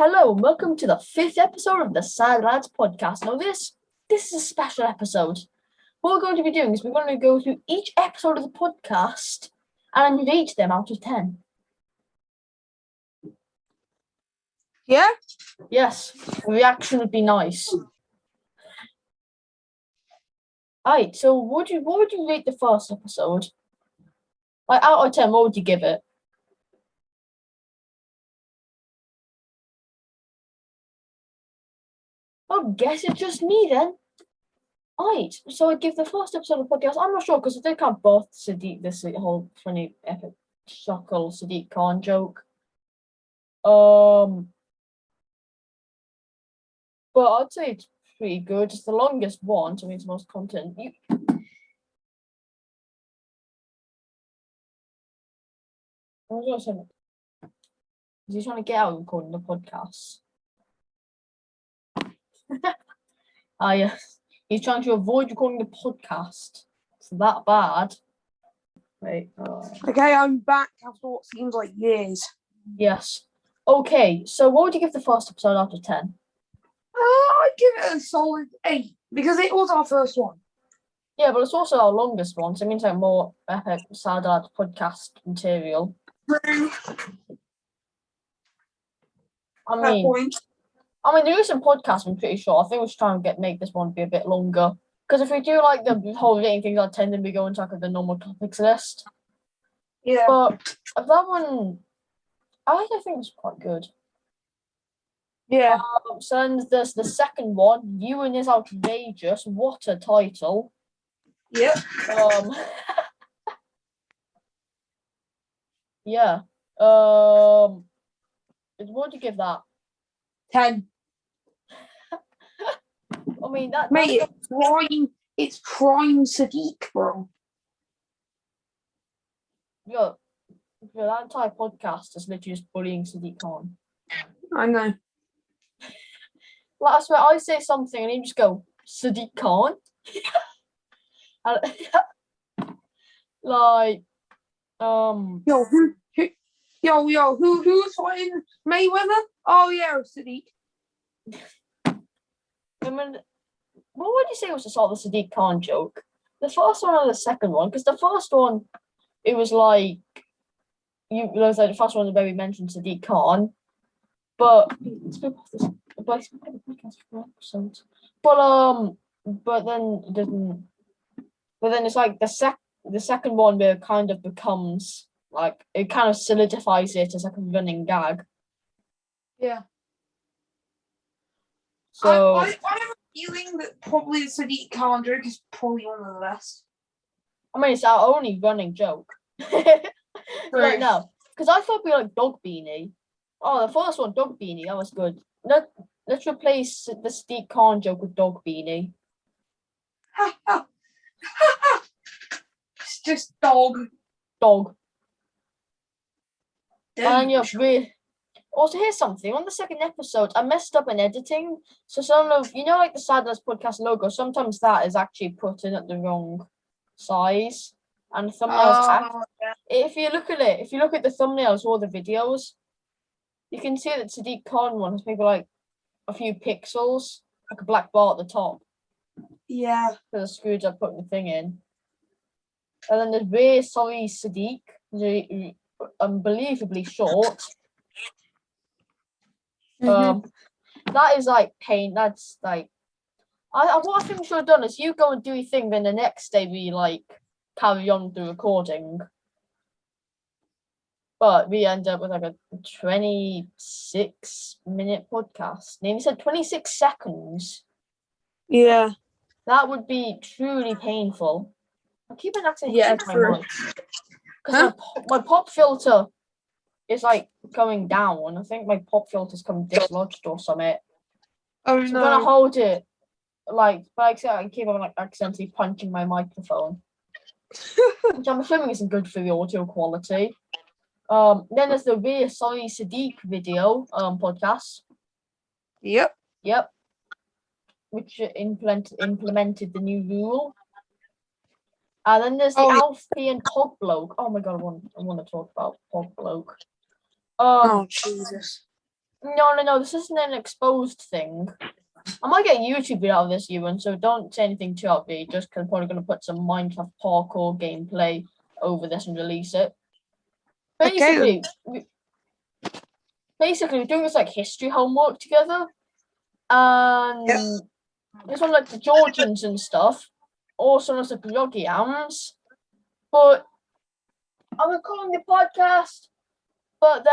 Hello and welcome to the 5th episode of the Sad Lads podcast. Now this is a special episode. What we're going to be doing is we're going to go through each episode of the podcast and rate them out of 10. Yeah? Yes, the reaction would be nice. Alright, so what would you rate the first episode? Like out of 10, what would you give it? I guess it's just me then. Alright, so I'd give the first episode of the podcast. I'm not sure because I did count both Sadiq, this whole funny epic chuckle Sadiq Khan joke. But I'd say it's pretty good. It's the longest one, so it means the most content. I was gonna say, is he trying to get out of recording the podcast? Yes. He's trying to avoid recording the podcast. It's that bad. Wait. Okay, I'm back after what seems like years. Yes. Okay, so what would you give the first episode out of 10? I'd give it a solid 8 because it was our first one. Yeah, but it's also our longest one, so it means like more epic Sad Lads podcast material. I mean, the recent podcast, I'm pretty sure. I think we should try and make this one be a bit longer. Because if we do like the whole rating things out of 10, then we go into like the normal topics list. Yeah. But that one, I think it's quite good. Yeah. So then there's the second one. Euan is outrageous. What a title. Yep. Yeah. What would you give that? 10. I mean that. Mate, it's prime Sadiq, bro. Yeah, that entire podcast is literally just bullying Sadiq Khan. I know. Like, I swear, I say something and he just go, Sadiq Khan? Like, who's fighting Mayweather? Oh, yeah, Sadiq. I mean, what would you say was the sort of the Sadiq Khan joke? The first one or the second one? Because the first one, it was like, the first one where we mentioned Sadiq Khan, but then it's like the second one where it kind of becomes like it kind of solidifies it as like a running gag. Yeah. So I have a feeling that probably the Sadiq Khan joke is probably one of the best. I mean, it's our only running joke right now. Because I thought we like Dog Beanie. Oh, the first one, Dog Beanie, that was good. Let's replace the Sadiq Khan joke with Dog Beanie. It's just dog. And also, here's something. On the second episode, I messed up in editing. So some of, like the Sad Lads podcast logo, sometimes that is actually put in at the wrong size. And thumbnails, if you look at the thumbnails or the videos, you can see that Sadiq Khan one has maybe like a few pixels, like a black bar at the top. Yeah. Because I screwed up putting the thing in. And then there's Very Sorry Sadiq, unbelievably short. That is like pain. That's like, what I think we should have done is you go and do your thing, then the next day we like carry on with the recording. But we end up with like a 26-minute podcast. Maybe said 26 seconds. Yeah. That would be truly painful. I keep an accent. Yeah, true. Because my pop filter is like going down. I think my pop filter's come dislodged or something. Oh so no! I'm gonna hold it like, but I keep on like accidentally punching my microphone, which I'm assuming isn't good for the audio quality. Then there's the Very Sorry Sadiq video podcast. Yep. Which implemented the new rule. And then there's the Alfie and Pog Bloke. Oh my god, I want to talk about Pog Bloke. Oh Jesus! No. This isn't an exposed thing. I might get a YouTube video out of this, Euan, so don't say anything too outrageous, because I'm probably going to put some Minecraft parkour gameplay over this and release it. Basically, we're doing this like history homework together, and it's on like the Georgians and stuff, also known as the Georgians. But I'm recording the podcast, but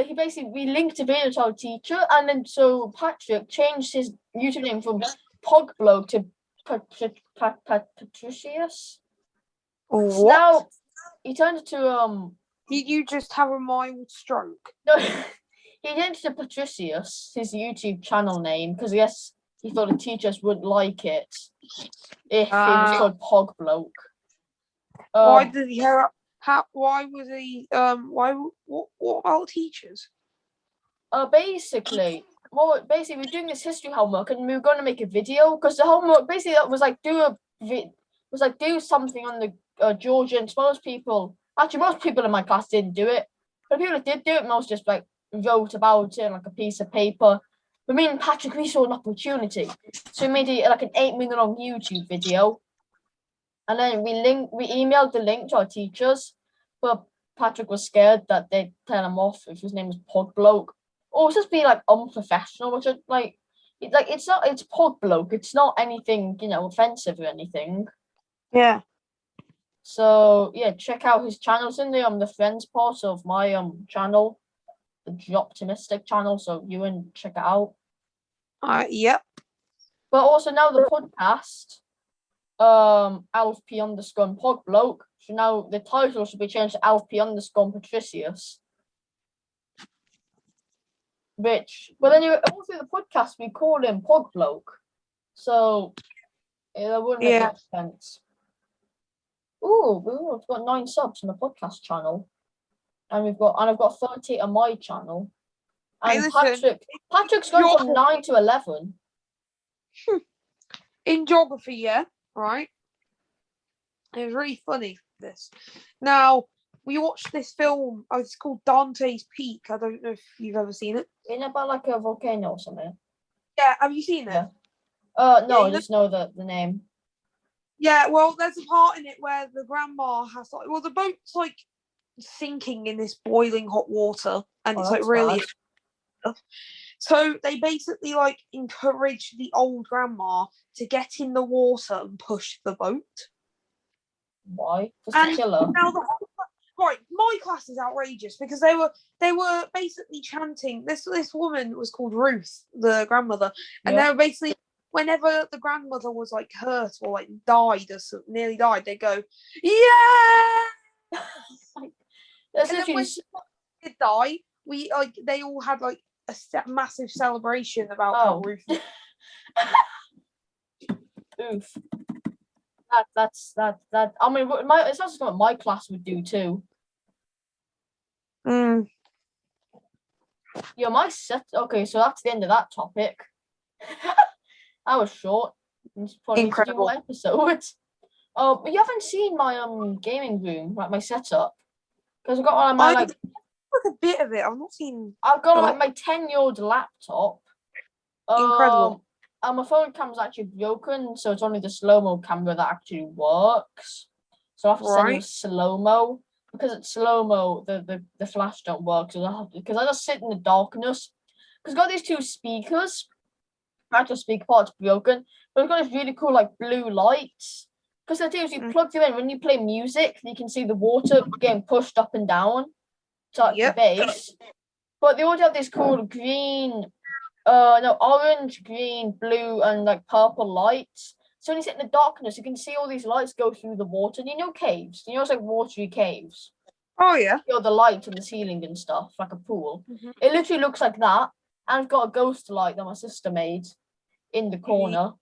he basically we linked a video to our teacher, and then so Patrick changed his YouTube name from Pogbloke to Patricius. What? So now he turned it to Did you just have a mild stroke? No, he changed to Patricius, his YouTube channel name, because I guess he thought the teachers wouldn't like it if it was called Pogbloke. Why did he have? Why was he? What about teachers? Basically, we're doing this history homework, and we were going to make a video because the homework basically was like do something on the Georgians. Most people in my class didn't do it, but people that did do it, most just like wrote about it on like a piece of paper. But me and Patrick, we saw an opportunity, so we made it like an 8-minute long YouTube video. And then we emailed the link to our teachers, but Patrick was scared that they'd tell him off if his name was Pogbloke. Or just be like unprofessional, which is it's Pogbloke. It's not anything, offensive or anything. Yeah. So yeah, check out his channel. It's in the friends part of my channel, the Optimistic channel. So you and check it out. Yep. But also now the podcast. Alf P _ Pogbloke. So now the title should be changed to Alf P _ Patricius. But then also the podcast we call him Pogbloke. So that wouldn't make much sense. Ooh, we've got 9 subs on the podcast channel. And I've got 38 on my channel. And Patrick's gone from 9 to 11. In geography, yeah, right? It was really funny, this. Now, we watched this film, it's called Dante's Peak. I don't know if you've ever seen it. Isn't it about like a volcano or something? Yeah, have you seen it? Yeah. No, I just know the name. Yeah, well, there's a part in it where the grandma has the boat's like sinking in this boiling hot water, and it's like really bad. So they basically like encourage the old grandma to get in the water and push the boat. Why? Just to kill her. Right, my class is outrageous because they were basically chanting. This woman was called Ruth, the grandmother, and they were basically, whenever the grandmother was like hurt or like died or nearly died, they go, yeah. That's and then when she did die, they all had like a massive celebration about how Ruth. Oof. That's. I mean, it's not just what my class would do too. Yeah, my set. Okay, so that's the end of that topic. That was short. Incredible episode. Oh, but you haven't seen my gaming room, like my setup, because I've got one of my like a bit of it. I've not seen. I've got like my 10-year-old laptop. Incredible. And my phone camera's actually broken, so it's only the slow-mo camera that actually works. So I have to send you slow-mo. Because it's slow-mo, the flash don't work. So because I just sit in the darkness. Because I've got these 2 speakers. My actual speaker part's broken. But I've got these really cool like blue lights. Because the thing is, you plug them in when you play music, you can see the water getting pushed up and down to the bass. But they also have this cool green, orange, green, blue, and like purple lights. So when you sit in the darkness, you can see all these lights go through the water. You know caves? You know it's like watery caves? Oh, yeah. You know, the light on the ceiling and stuff, like a pool. Mm-hmm. It literally looks like that. And I've got a ghost light that my sister made in the corner.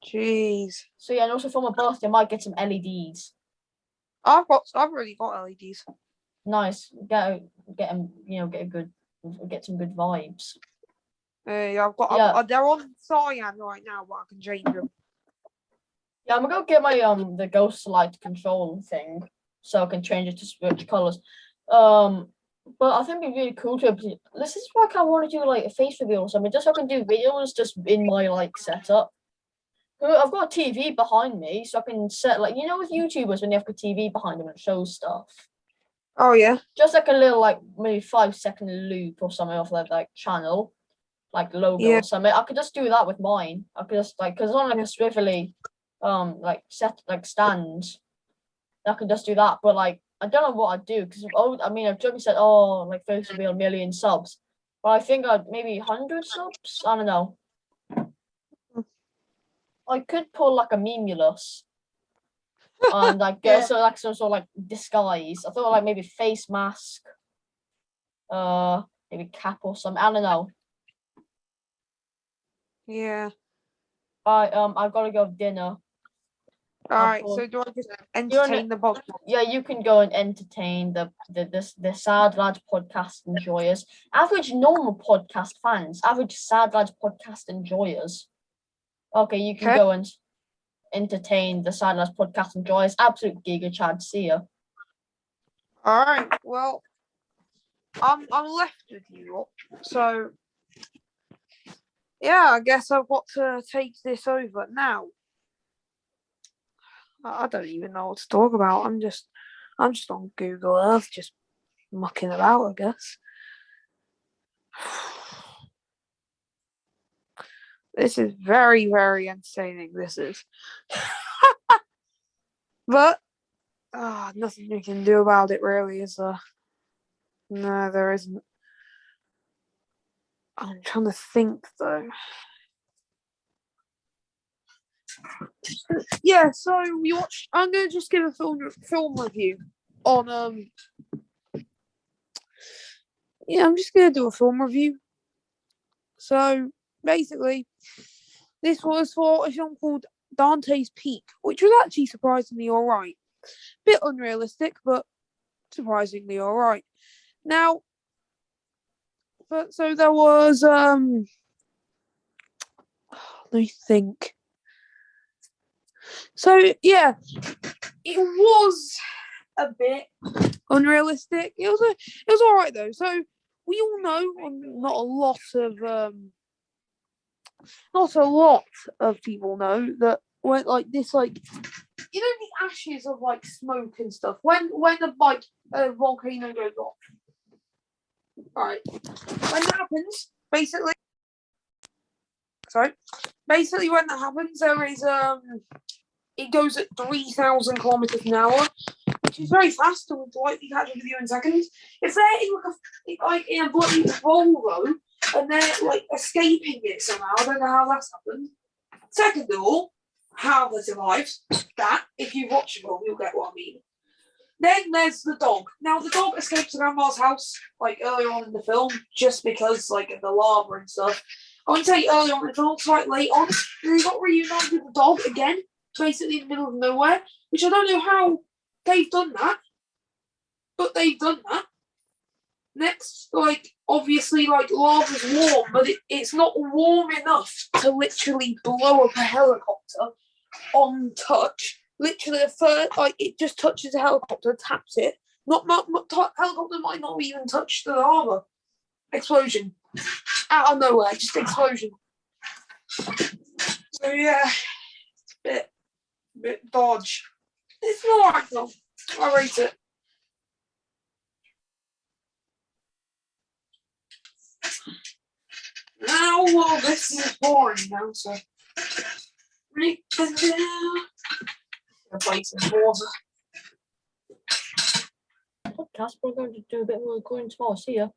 Jeez. So yeah, and also for my birthday, I might get some LEDs. I've already got LEDs. Nice. Get some good vibes. I've got. They're on cyan right now, but I can change them. Yeah, I'm gonna go get my the ghost light control thing, so I can change it to switch colors. But I think it'd be really cool to. This is why I kind of want to do like a face reveal or something, just so I can do videos just in my like setup. I've got a TV behind me, so I can set like with YouTubers when they have a TV behind them and it shows stuff. Oh yeah. Just like a little like maybe 5-second loop or something off their like channel, like logo or something. I could just do that with mine. I could just because it's on like a swivelly like set like stand. I could just do that, but like I don't know what I'd do because I've just said like face reveal 1,000,000 subs, but I think I'd maybe 100 subs. I don't know. I could pull like a memulus and like get some sort of like disguise. I thought like maybe face mask, maybe cap or something. I don't know. Yeah. I've got to go to dinner. Alright, so do I just entertain the box? Yeah, you can go and entertain the Sad Lads podcast enjoyers. Average normal podcast fans, average Sad Lads podcast enjoyers. Okay, you can go and entertain the Sad Lads podcast enjoyers. Absolute giga Chad. See ya. Alright, well, I'm left with you, so yeah, I guess I've got to take this over now. I don't even know what to talk about. I'm just on Google Earth, just mucking about, I guess. This is very, very entertaining. This is, but nothing we can do about it, really, is there? No, there isn't. I'm trying to think though. Yeah, so we watched. I'm gonna just give a film review on Yeah, I'm just gonna do a film review. So basically, this was for a film called Dante's Peak, which was actually surprisingly alright. Bit unrealistic, but surprisingly alright. Now, but so there was let me think. So yeah, it was a bit unrealistic. It was alright though. So we all know, not a lot of people know that when like this, like the ashes of like smoke and stuff. When a volcano goes off, right? When that happens, basically when that happens, there is it goes at 3,000 kilometers an hour, which is very fast and would likely catch up with you in seconds. If they're in a bloody Volvo and they're like escaping it somehow, I don't know how that's happened. Second of all, how they survived that, if you watch it all, you'll get what I mean. Then there's the dog. Now the dog escapes the grandma's house like earlier on in the film, just because like of the lava and stuff. I wouldn't say early on in the film, quite late on. They got reunited with the dog again, basically in the middle of nowhere, which I don't know how they've done that, but they've done that. Next, obviously, lava's warm, but it's not warm enough to literally blow up a helicopter on touch. Literally, it just touches the helicopter, taps it. Helicopter might not even touch the lava. Explosion. Out of nowhere, just explosion. So yeah, it's a bit dodge. It's alright though. I rate it. Now, well, this is boring now, so break it down. Play some water. Podcast, we're going to do a bit more recording tomorrow. See ya.